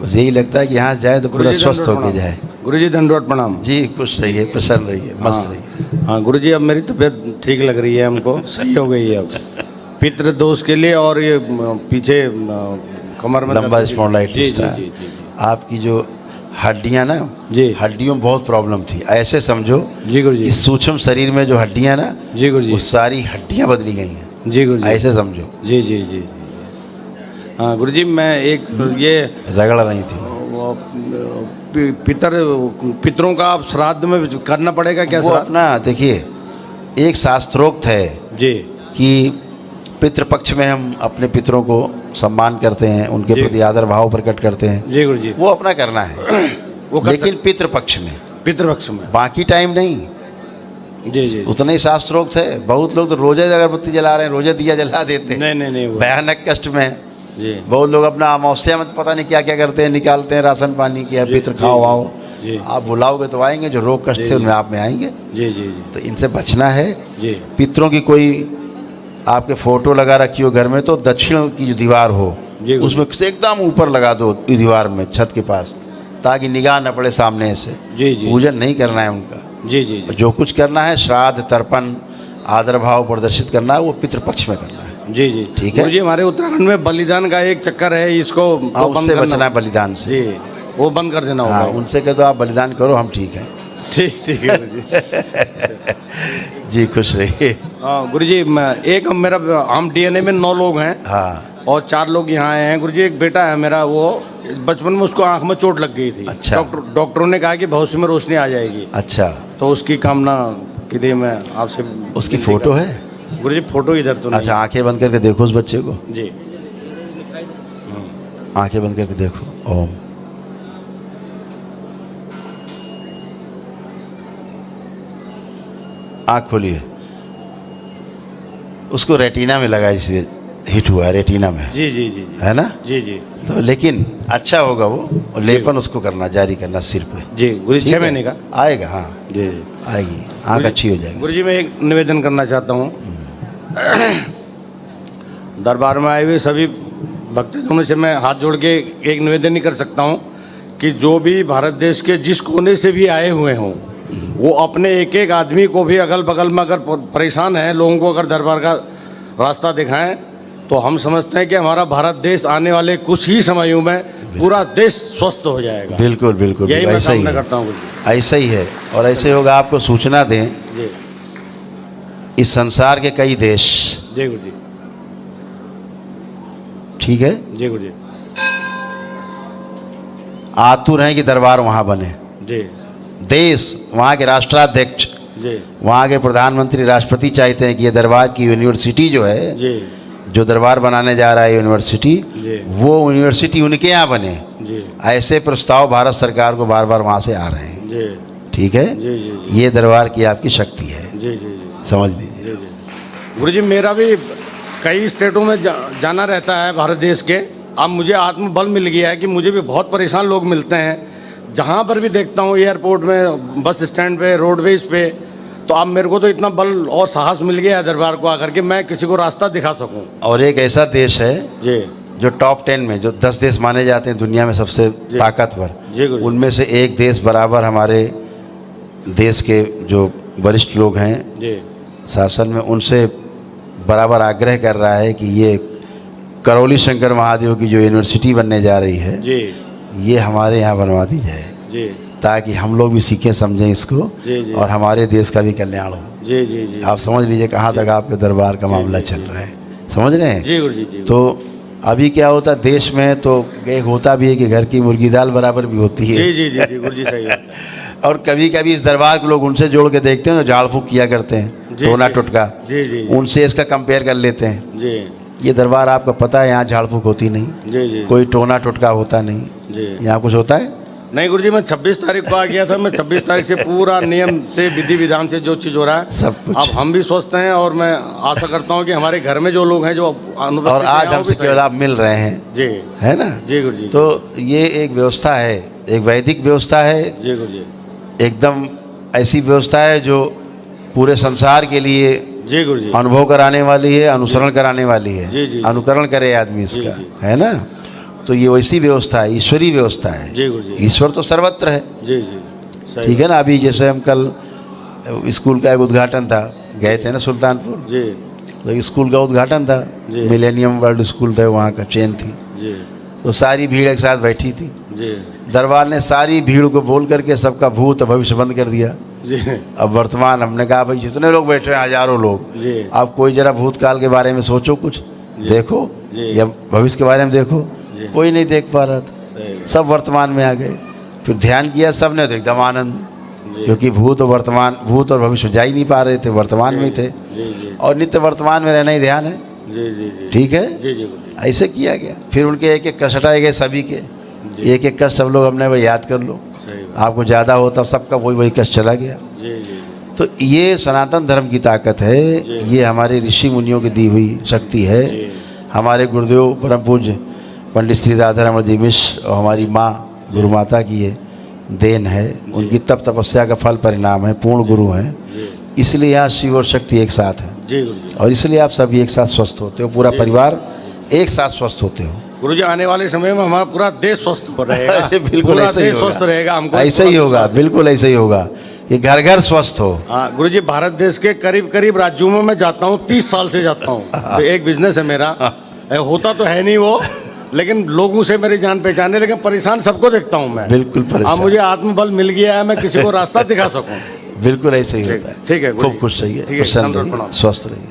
बस यही लगता है कि यहाँ जाए तो पूरा स्वस्थ होके जाए। गुरुजी दंडवत प्रणाम। जी खुश रहिए, प्रसन्न रहिए, मस्त रहिए। हाँ गुरुजी, अब मेरी तबीयत ठीक लग रही है, हमको सही हो गई है अब पितृ दोष के लिए, और ये पीछे कमर में लंबा स्पॉन्डिलाइटिस था। जी। आपकी जो हड्डियाँ ना, जी हड्डियों में बहुत प्रॉब्लम थी। ऐसे समझो जी गुरुजी। कि सूक्ष्म शरीर में जो हड्डियाँ ना, जी गुरुजी। वो सारी हड्डियाँ बदली गई हैं। जी गुरुजी। ऐसे समझो। जी जी जी। हाँ गुरुजी, मैं एक ये रगड़ रही थी। पितरों का आप श्राद्ध में करना पड़ेगा क्या? वो अपना देखिए, एक शास्त्रोक्त है जी कि पितृपक्ष में हम अपने पितरों को सम्मान करते हैं, उनके प्रति आदर भाव प्रकट करते हैं। जी गुरुजी। वो अपना करना है वो लेकिन पितृपक्ष में, पितृपक्ष में, बाकी टाइम नहीं। जी जी। उतना ही शास्त्रोक्त है। बहुत लोग तो रोजे अगरबत्ती जला रहे हैं, रोजे दिया जला देते हैं। नहीं भयानक कष्ट में। जी। बहुत लोग अपना अमावस्या में पता नहीं क्या क्या करते हैं, निकालते हैं राशन पानी की, पितृ खाओ आओ। आप बुलाओगे तो आएंगे, जो रोग कष्ट थे उनमें आप में आएंगे। जी जी। तो इनसे बचना है। जी। पितरों की कोई आपके फोटो लगा रखी हो घर में, तो दक्षिण की जो दीवार हो उसमें से एकदम ऊपर लगा दो, दीवार में छत के पास, ताकि निगाह न पड़े सामने से। जी जी। पूजन नहीं करना है उनका। जी जी। जो कुछ करना है, श्राद्ध तर्पण आदर भाव प्रदर्शित करना है, वो पितृपक्ष में करना है। जी जी। ठीक है। जी, हमारे उत्तराखंड में बलिदान का एक चक्कर है, इसको उससे बचना है, बलिदान से। जी, वो बंद कर देना होगा। हाँ, उनसे कह दो आप बलिदान करो, हम ठीक हैं। ठीक है गुरुजी। जी खुश रहिए। हाँ गुरुजी, एक मेरा, हम डीएनए में 9 लोग हैं। हाँ। और 4 लोग यहाँ आए हैं गुरुजी। एक बेटा है मेरा, वो बचपन में उसको आंख में चोट लग गई थी। अच्छा। डॉक्टरों ने कहा कि भविष्य में रोशनी आ जाएगी। अच्छा। तो उसकी कामना के लिए मैं आपसे, उसकी फोटो है गुरुजी? फोटो इधर तो नहीं। अच्छा, आंखें बंद करके देखो उस बच्चे को। जी, आंखें बंद करके देखो। ओम। आंख खोलिए। उसको रेटिना में लगा, इसलिए हिट हुआ है रेटिना में। जी जी जी। है ना? जी जी। तो लेकिन अच्छा होगा वो, और लेपन उसको करना, जारी करना सिर पे। जी गुरुजी, 6 महीने का आएगा। हाँ जी, आएगी, आँख अच्छी हो जाएगी। गुरुजी मैं एक निवेदन करना चाहता हूँ। दरबार में आए हुए सभी भक्तजनों से मैं हाथ जोड़ के एक निवेदन ही कर सकता हूँ कि जो भी भारत देश के जिस कोने से भी आए हुए हों, वो अपने एक एक आदमी को भी अगल बगल में अगर परेशान है, लोगों को अगर दरबार का रास्ता दिखाएं, तो हम समझते हैं कि हमारा भारत देश आने वाले कुछ ही समयों में पूरा देश स्वस्थ हो जाएगा। बिल्कुल बिल्कुल, यही मैं ऐसा ही कामना है। करता हूँ। ऐसा ही है, और ऐसे होगा। आपको सूचना दें, जी इस संसार के कई देश, जी गुरुजी। ठीक है, जी गुरुजी। आतुर हैं कि दरबार वहाँ बने। जी। देश, वहाँ के राष्ट्राध्यक्ष, जी। वहाँ के प्रधानमंत्री, राष्ट्रपति चाहते हैं कि ये दरबार की यूनिवर्सिटी जो है, जी। जो दरबार बनाने जा रहा है यूनिवर्सिटी, जी। वो यूनिवर्सिटी उनके यहाँ बने। जी। ऐसे प्रस्ताव भारत सरकार को बार बार वहाँ से आ रहे हैं। जी। ठीक है। जी जी। ये दरबार की आपकी शक्ति है। जी जी जी। समझ लीजिए। जी जी। गुरुजी, मेरा भी कई स्टेटों में जाना रहता है भारत देश के। अब मुझे आत्मबल मिल गया है कि मुझे भी बहुत परेशान लोग मिलते हैं, जहाँ पर भी देखता हूँ, एयरपोर्ट में, बस स्टैंड पे, रोडवेज पे। तो अब मेरे को तो इतना बल और साहस मिल गया है दरबार को आकर के मैं किसी को रास्ता दिखा सकूं। और एक ऐसा देश है जी, जो टॉप 10 में, जो 10 देश माने जाते हैं दुनिया में सबसे ताकतवर, जी गुरुजी। उनमें से एक देश बराबर हमारे देश के जो वरिष्ठ लोग हैं जी शासन में, उनसे बराबर आग्रह कर रहा है कि ये करौली शंकर महादेव की जो यूनिवर्सिटी बनने जा रही है, जी, ये हमारे यहाँ बनवा दी जाए, जी, ताकि हम लोग भी सीखें समझें इसको, जी, जी, और हमारे देश का भी कल्याण हो। जी जी जी। आप समझ लीजिए कहाँ तक आपके दरबार का मामला चल रहा है। समझ रहे हैं? जी गुरुजी जी। तो अभी क्या होता है देश में, तो एक होता भी है कि घर की मुर्गी दाल बराबर भी होती है। जी जी जी जी गुरुजी, सही है। और कभी कभी इस दरबार को लोग उनसे जोड़ के देखते हैं जो झाड़ फूक किया करते हैं, टोना टुटका, जी जी, उनसे इसका कंपेयर कर लेते हैं। जी ये दरबार आपको पता है, यहाँ झाड़ फूक होती नहीं, जी जी, कोई टोना टुटका होता नहीं। जी यहाँ कुछ होता है नहीं गुरुजी, मैं 26 तारीख को आ गया था। मैं 26 तारीख से पूरा नियम से, विधि विधान से जो चीज़ हो रहा है सब कुछ। अब हम भी स्वस्थ हैं, और मैं आशा करता हूँ कि हमारे घर में जो लोग हैं जो अनुभव, और आज हमसे केवल आप मिल रहे हैं, जी, है ना? जी गुरुजी। तो ये एक व्यवस्था है, एक वैदिक व्यवस्था है, जी गुरुजी, एकदम ऐसी व्यवस्था है जो पूरे संसार के लिए जी गुरुजी, अनुभव कराने वाली है, अनुसरण कराने वाली है। जी, जी, अनुकरण करे आदमी इसका, जी, जी। है ना? तो ये वैसी व्यवस्था है, ईश्वरीय व्यवस्था है। जी गुरु जी। ईश्वर तो सर्वत्र है। जी जी सही। ठीक है ना। अभी जैसे हम कल स्कूल का एक उद्घाटन था, गए थे ना सुल्तानपुर, जी तो स्कूल का उद्घाटन था, जी। मिलेनियम वर्ल्ड स्कूल था, वहाँ का चेन थी, जी तो सारी भीड़ एक साथ बैठी थी। जी दरबार ने सारी भीड़ को बोल करके सबका भूत भविष्य बंद कर दिया। जी अब वर्तमान हमने कहा भाई जितने लोग बैठे हैं, हजारों लोग, जी आप कोई जरा भूतकाल के बारे में सोचो, कुछ देखो जी। या भविष्य के बारे में देखो। जी। कोई नहीं देख पा रहा था, सही। सब वर्तमान में आ गए। फिर ध्यान किया सबने तो एकदम आनंद, जी। क्योंकि भूत और भविष्य जा ही नहीं पा रहे थे, वर्तमान में ही थे। जी जी और नित्य वर्तमान में रहना ही ध्यान है। जी जी जी ठीक है, जी जी गुरु जी। ऐसे किया गया। फिर उनके एक एक कष्ट हटाए गए सभी के, एक एक कष्ट सब लोग हमने भाई याद कर लो, सही बात। आपको ज़्यादा होता सबका वही कष्ट चला गया। जी जी तो ये सनातन धर्म की ताकत है, ये हमारे ऋषि मुनियों की दी हुई शक्ति है। जी। हमारे गुरुदेव परम पूज्य पंडित श्री राधारमण जी मिश्र और हमारी माँ गुरु माता की ये देन है, उनकी तप तपस्या का फल परिणाम है, पूर्ण गुरु हैं। जी इसलिए यहाँ शिव और शक्ति एक साथ है, जी गुरु जी। और इसलिए आप सभी एक साथ स्वस्थ होते हो, पूरा परिवार एक साथ स्वस्थ होते हो। गुरु जी आने वाले समय में हमारा पूरा देश स्वस्थ हो रहेगा। बिल्कुल पूरा ऐसा ही देश स्वस्थ रहेगा, हमको ऐसा ही होगा, बिल्कुल ऐसा ही होगा कि घर घर स्वस्थ हो। हाँ गुरु जी, भारत देश के करीब करीब राज्यों में मैं जाता हूँ, 30 साल से जाता हूँ। तो एक बिजनेस है मेरा, होता तो है नहीं वो, लेकिन लोगों से मेरी जान पहचान है, लेकिन परेशान सबको देखता हूँ मैं। बिल्कुल परेशान। अब मुझे आत्मबल मिल गया है, मैं किसी को रास्ता दिखा सकूँ। बिल्कुल ऐसे ही होता है। ठीक है गुरु खूब जी। खुश रहिए, ठीक है, प्रसन्न नमस्कार, रहिए, प्रणाम। स्वस्थ रहिए।